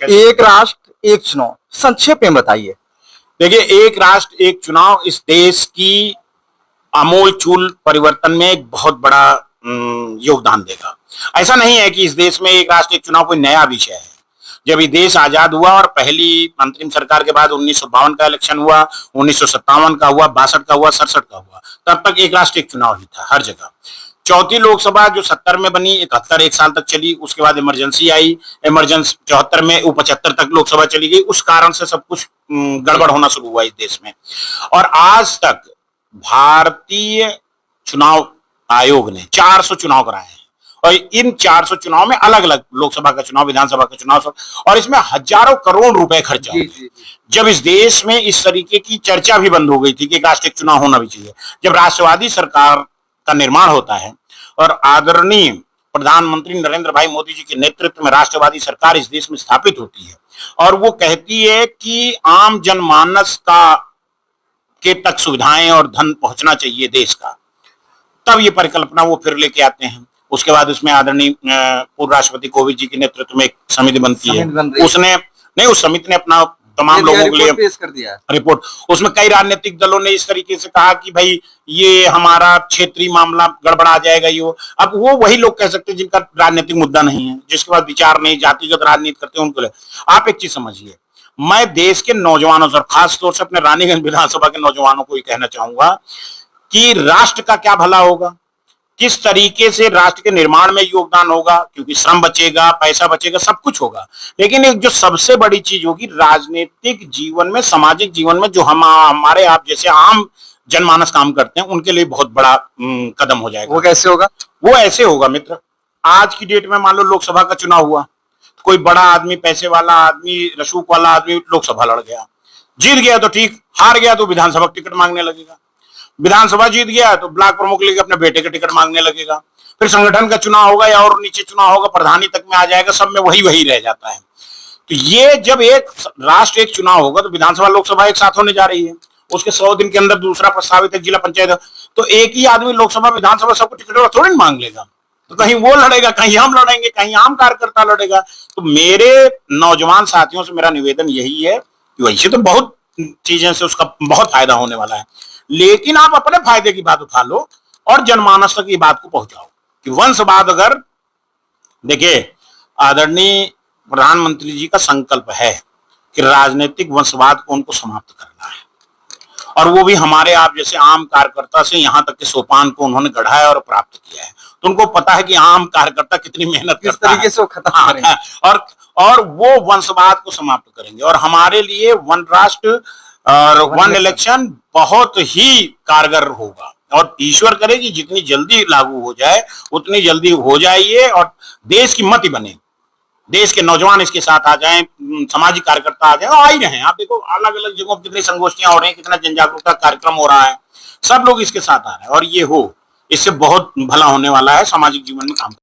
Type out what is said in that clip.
एक राष्ट्र एक चुनाव, संक्षेप में बताइए। देखिए, एक राष्ट्र एक चुनाव इस देश की आमूल-चूल परिवर्तन में एक बहुत बड़ा योगदान देगा। ऐसा नहीं है कि इस देश में एक राष्ट्र एक चुनाव कोई नया विषय है। जब ये देश आजाद हुआ और पहली अंतरिम सरकार के बाद 1952 का इलेक्शन हुआ, 1957 का हुआ, 62 का हुआ, 67 का हुआ, तब तक एक राष्ट्र एक चुनाव ही था हर जगह। चौथी लोकसभा जो 70 में बनी, 71 एक साल तक चली, उसके बाद इमरजेंसी आई, इमरजेंसी 74 में वो 75 तक लोकसभा चली गई। उस कारण से सब कुछ गड़बड़ होना शुरू हुआ इस देश में। और आज तक भारतीय चुनाव आयोग ने 400 चुनाव कराए हैं और इन 400 चुनाव में अलग अलग लोकसभा का चुनाव, विधानसभा का चुनाव, और इसमें हजारों करोड़ रुपए खर्चा हुए। जब इस देश में इस तरीके की चर्चा भी बंद हो गई थी कि राष्ट्रीय चुनाव होना भी चाहिए, जब राष्ट्रवादी सरकार का निर्माण होता है और आदरणीय प्रधानमंत्री नरेंद्र भाई मोदी जी के नेतृत्व में राष्ट्रवादी सरकार इस देश में स्थापित होती है और वो कहती है कि आम जनमानस का के तक सुविधाएं और धन पहुंचना चाहिए देश का, तब ये परिकल्पना वो फिर लेके आते हैं। उसके बाद उसमें आदरणीय पूर्व राष्ट्रपति कोविंद जी के नेतृत्व में एक समिति बनती है। उसने नहीं, उस समिति ने अपना तमाम लोगों के लिए पेश कर दिया रिपोर्ट। उसमें कई राजनीतिक दलों ने इस तरीके से कहा कि भाई ये हमारा क्षेत्रीय मामला गड़बड़ा जाएगा। ये अब वो वही लोग कह सकते हैं जिनका राजनीतिक मुद्दा नहीं है, जिसके पास विचार नहीं, जातिगत राजनीति करते हैं उनको ले। आप एक चीज समझिए, मैं देश के नौजवानों से, खासतौर से अपने रानीगंज विधानसभा के नौजवानों को ये कहना चाहूंगा कि राष्ट्र का क्या भला होगा, किस तरीके से राष्ट्र के निर्माण में योगदान होगा, क्योंकि श्रम बचेगा, पैसा बचेगा, सब कुछ होगा। लेकिन एक जो सबसे बड़ी चीज होगी राजनीतिक जीवन में, सामाजिक जीवन में, जो हमारे आप जैसे आम जनमानस काम करते हैं उनके लिए बहुत बड़ा कदम हो जाएगा। वो कैसे होगा? वो ऐसे होगा मित्र, आज की डेट में मान लो लोकसभा का चुनाव हुआ, कोई बड़ा आदमी, पैसे वाला आदमी, रसूख वाला आदमी लोकसभा लड़ गया, जीत गया तो ठीक, हार गया तो विधानसभा टिकट मांगने लगेगा। विधानसभा जीत गया तो ब्लॉक प्रमुख लेके अपने बेटे के टिकट मांगने लगेगा। फिर संगठन का चुनाव होगा या और नीचे चुनाव होगा, प्रधानी तक में आ जाएगा, सब में वही वही रह जाता है। तो ये जब एक राष्ट्र एक चुनाव होगा तो विधानसभा लोकसभा एक साथ होने जा रही है, उसके 100 दिन के अंदर दूसरा प्रस्तावित है जिला पंचायत, तो एक ही आदमी लोकसभा विधानसभा सबको टिकट थोड़ी मांग लेगा। तो कहीं वो लड़ेगा, कहीं हम लड़ेंगे, कहीं आम कार्यकर्ता लड़ेगा। तो मेरे नौजवान साथियों से मेरा निवेदन यही है कि वैसे तो बहुत चीजें से उसका बहुत फायदा होने वाला है, लेकिन आप अपने फायदे की बात उठा लो और जनमानस तक की बात को पहुंचाओ कि वंशवाद, अगर देखिए आदरणीय प्रधानमंत्री जी का संकल्प है कि राजनीतिक वंशवाद को उनको समाप्त करना है, और वो भी हमारे आप जैसे आम कार्यकर्ता से यहाँ तक के सोपान को उन्होंने गढ़ा है और प्राप्त किया है। तो उनको पता है कि आम कार्यकर्ता कितनी मेहनत करता है, से खत्म करेंगे और वो वंशवाद को समाप्त करेंगे। और हमारे लिए वन राष्ट्र और वन इलेक्शन बहुत ही कारगर होगा, और ईश्वर करे कि जितनी जल्दी लागू हो जाए उतनी जल्दी हो जाइए और देश की मति बने, देश के नौजवान इसके साथ आ जाएं, सामाजिक कार्यकर्ता आ जाएं, आ ही रहे हैं। आप देखो अलग अलग जगहों पर कितनी संगोष्ठियां हो रही हैं, कितना जन जागरूकता कार्यक्रम हो रहा है, सब लोग इसके साथ आ रहे हैं और ये हो, इससे बहुत भला होने वाला है सामाजिक जीवन में काम।